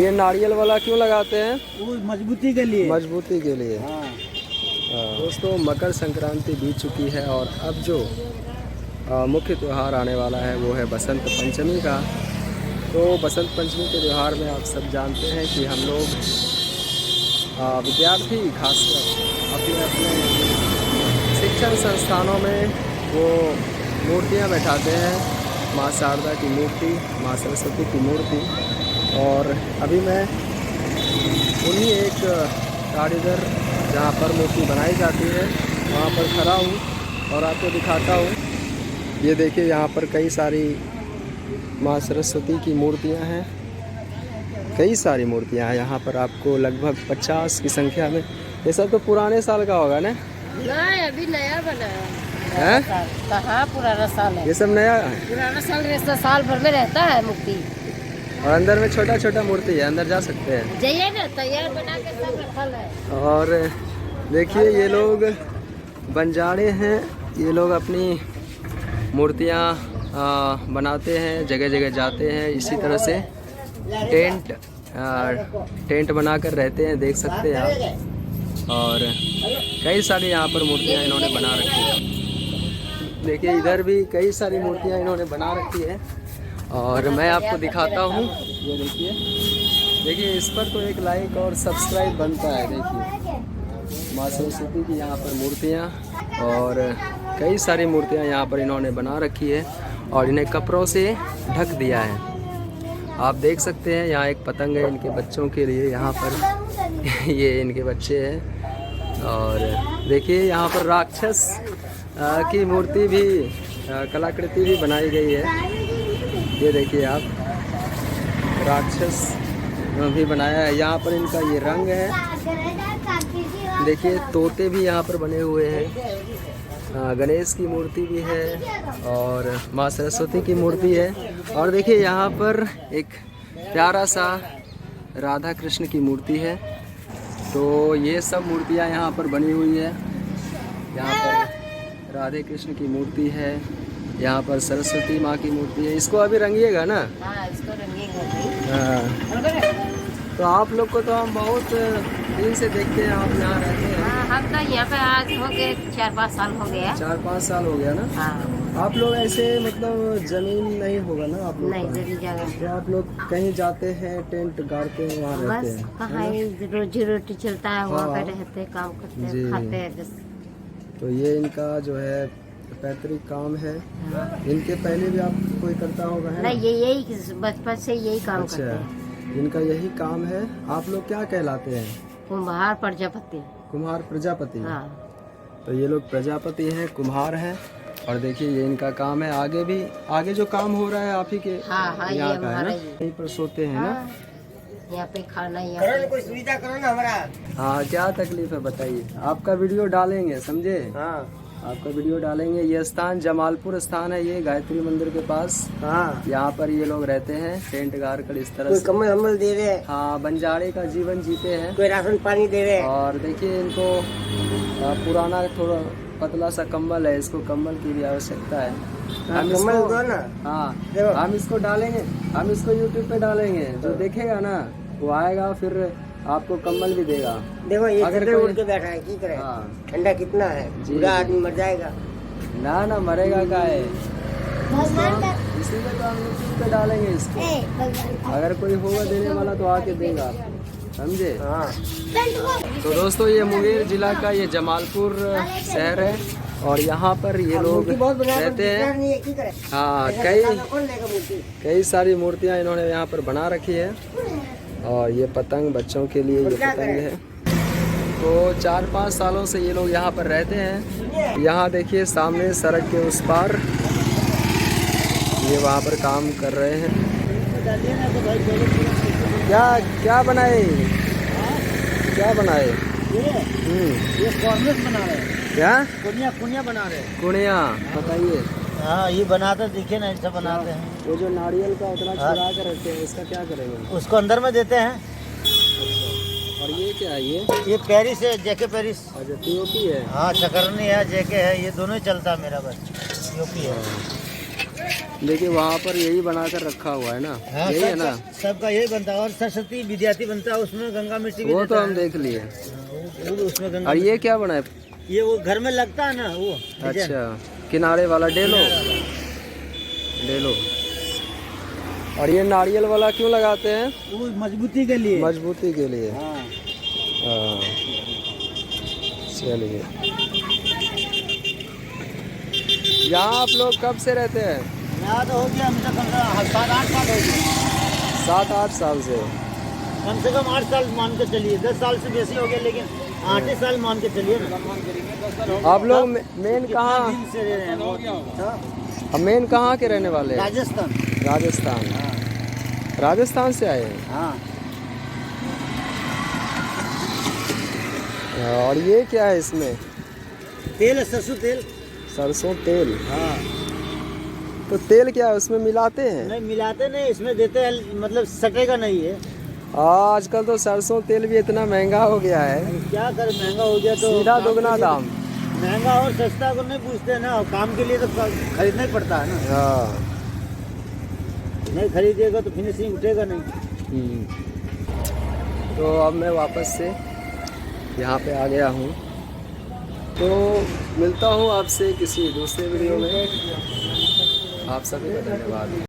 ये नारियल वाला क्यों लगाते हैं? वो मजबूती के लिए। मजबूती के लिए। हाँ। दोस्तों मकर संक्रांति बीत चुकी है और अब जो मुख्य त्यौहार आने वाला है वो है बसंत पंचमी का। तो बसंत पंचमी के त्यौहार में आप सब जानते हैं कि हम लोग विद्यार्थी खासकर अपने अपने शिक्षण संस्थानों में वो मूर्तियाँ बैठाते हैं, माँ शारदा की मूर्ति, माँ सरस्वती की मूर्ति। और अभी मैं उन्हीं एक कारीगर जहाँ पर मूर्ति बनाई जाती है वहाँ पर खड़ा हूँ और आपको दिखाता हूँ। ये देखिए यहाँ पर कई सारी माँ सरस्वती की मूर्तियाँ हैं, कई सारी मूर्तियाँ हैं यहाँ पर। आपको लगभग 50 की संख्या में। ये सब तो पुराने साल का होगा ना? नहीं, अभी नया बना है। कहाँ पुराना साल है? ये सब नया है। पुराना साल रहता, साल भर में रहता है मूर्ति। और अंदर में छोटा छोटा मूर्ति है, अंदर जा सकते हैं। जाइए ना, तैयार बना के सब रखल है। और देखिए ये लोग बंजारे हैं, ये लोग अपनी मूर्तियाँ बनाते हैं, जगह जगह जाते हैं। इसी तरह से टेंट बनाकर रहते हैं, देख सकते हैं आप। और कई सारी यहाँ पर मूर्तियाँ इन्होंने बना रखी है। देखिए इधर भी कई सारी मूर्तियाँ इन्होंने बना रखी है और मैं आपको दिखाता हूँ। ये देखिए इस पर तो एक लाइक और सब्सक्राइब बनता है। देखिए माँ सरस्वती की यहाँ पर मूर्तियाँ और कई सारी मूर्तियाँ यहाँ पर इन्होंने बना रखी है और इन्हें कपड़ों से ढक दिया है। आप देख सकते हैं यहाँ एक पतंग है इनके बच्चों के लिए, यहाँ पर ये इनके बच्चे हैं। और देखिए यहाँ पर राक्षस की मूर्ति भी, कलाकृति भी बनाई गई है। ये देखिए आप, राक्षस भी बनाया है। यहाँ पर इनका ये रंग है। देखिए तोते भी यहाँ पर बने हुए हैं, गणेश की मूर्ति भी है और माँ सरस्वती की मूर्ति है। और देखिए यहाँ पर एक प्यारा सा राधा कृष्ण की मूर्ति है। तो ये सब मूर्तियाँ यहाँ पर बनी हुई है। यहाँ पर राधे कृष्ण की मूर्ति है, यहाँ पर सरस्वती माँ की मूर्ति है। इसको अभी रंगिएगा ना? हाँ, इसको रंगेगा। हाँ। तो आप लोग को तो हम बहुत दिन से देखते हैं, आप यहाँ रहते हैं। हाँ, हम तो यहाँ पे आज हो गए 4-5 साल हो गया। 4-5 साल हो गया ना? हाँ। आप लोग ऐसे मतलब जमीन नहीं होगा ना आप लोग? नहीं, जमीन जगह। तो आप लोग कहीं जाते हैं, टेंट गाड़ते हैं, वहाँ रहते बस हैं? कहाँ रोजी रोटी चलता है, वहाँ हाँ। पे रहते हैं, काम करते जी। हैं, खाते हैं बस। तो ये इनका जो है पैतृक काम है। हाँ। इनके पहले भी आप कोई करता होगा, है ना? नहीं, यही बचपन से यही काम करते अच्छा, हैं। इनका यही काम है। आप लोग क्या कहलाते हैं? कुम्हार प्रजापति। कुम्हार प्रजापति। हाँ। तो ये लोग प्रजापति हैं, कुम्हार हैं। और देखिए ये इनका काम है। आगे जो काम हो रहा है आप ही के हाँ, यहाँ ये का है हमारा ना? ही। यहीं पर सोते हैं ना? हाँ, यहाँ पे खाना, यहाँ पे कोई सुविधा करो ना हमारा। हाँ, क्या तकलीफ है बताइए? आपका वीडियो डालेंगे, समझे? हाँ। आपका वीडियो डालेंगे। ये स्थान जमालपुर स्थान है, ये गायत्री मंदिर के पास। हाँ। यहाँ पर ये लोग रहते हैं, टेंट गाड़ कर इस तरह कोई से। कम्बल हम्बल दे रहे हैं, हाँ, बंजारे का जीवन जीते हैं। कोई राशन पानी दे रहे हैं। और देखिए इनको पुराना थोड़ा पतला सा कंबल है, इसको कंबल की भी आवश्यकता है। हाँ, हम कम्बल इसको दो ना। हाँ, देखो। हम इसको डालेंगे, हम इसको यूट्यूब पे डालेंगे। जो देखेगा ना वो आएगा, फिर आपको कंबल भी देगा। देखो ये अगर चद्दर कोई- उड़ के बैठा है, की करे? हाँ। ठंडा कितना है, जी, बूढ़ा जी। आदमी मर जाएगा। ना मरेगा का है, इसीलिए तो हम यूट्यूब पे डालेंगे इसको। अगर कोई होगा देने वाला तो आके देगा, समझे? हाँ। तो दोस्तों ये मुंगेर जिला का ये जमालपुर शहर है और यहाँ पर ये लोग रहते हैं। की करे? हाँ, कौन लेगा मूर्ति? कई सारी मूर्तियाँ इन्होंने यहाँ पर बना रखी है। और ये पतंग बच्चों के लिए, ये पतंग है। तो 4-5 सालों से ये लोग यहाँ पर रहते हैं। यहाँ देखिए सामने सड़क के उस पार ये वहाँ पर काम कर रहे हैं। क्या बनाए? क्या बनाए? ये कॉर्नर्स बना रहे हैं। क्या? कुनिया बना रहे हैं। कुनिया बताइए। हाँ, ये बनाते दिखे ना, ऐसा बनाते हैं। वो जो नारियल का उतना हाँ। चुरा कर रखते हैं, इसका क्या करेंगे? उसको अंदर में देते हैं। और ये क्या है? ये पेरिस है, जेके पेरिस। अच्छा, पीओपी है। हाँ, चकरनी है, जेके है, ये दोनों ही चलता है मेरा बस। यूपी है। देखिए वहाँ पर यही बनाकर रखा हुआ है ना, हाँ, यही है ना। सबका यही बनता है। और सरस्वती विद्यार्थी बनता है, उसमें गंगा मिट्टी भी वो देता तो हम है। देख लिए। वो उसमें गंगा और ये क्या बना है? ये वो घर में लगता है ना वो डिजाइन। अच्छा, किनारे वाला डेलो। डेलो। और ये नारियल वाला क्यों लगाते हैं? वो मजबूती के लिए। मजबूती के लिए। हाँ। हाँ, चलिए। यहाँ आप लोग कब से रहते हैं? यहाँ तो हो गया मुझे कम से कम 7-8 साल हो गए। 7-8 साल से। कम से कम 8 साल मान के चलिए, 10 साल से बेसी हो गया, लेकिन 8 ही साल मान के चलिए ना। आप लोग मेन कहाँ, दिन से रह रहे हैं? मेन कहाँ के रहने वाले हैं? राजस्थान। राजस्थान। हाँ। राजस्थान से आए हैं। हाँ। और ये क्या है इसमें? तेल है, सरसों तेल। सरसों तेल। हाँ। तो तेल क्या है उसमें मिलाते हैं? नहीं मिलाते नहीं, इसमें देते हैं, मतलब सटेगा नहीं है। आजकल तो सरसों तेल भी इतना महंगा हो गया है, क्या करें, महंगा हो गया तो सीधा काम के दुगना लिए- दाम। महंगा और सस्ता को नहीं पूछते ना, और काम के लिए तो खरीदना ही पड़ता है ना। हाँ। नहीं खरीदेगा तो फिनिशिंग उठेगा नहीं। तो अब मैं वापस से यहाँ पे आ गया हूँ, तो मिलता हूँ आपसे किसी दूसरे वीडियो में। आप सभी का धन्यवाद।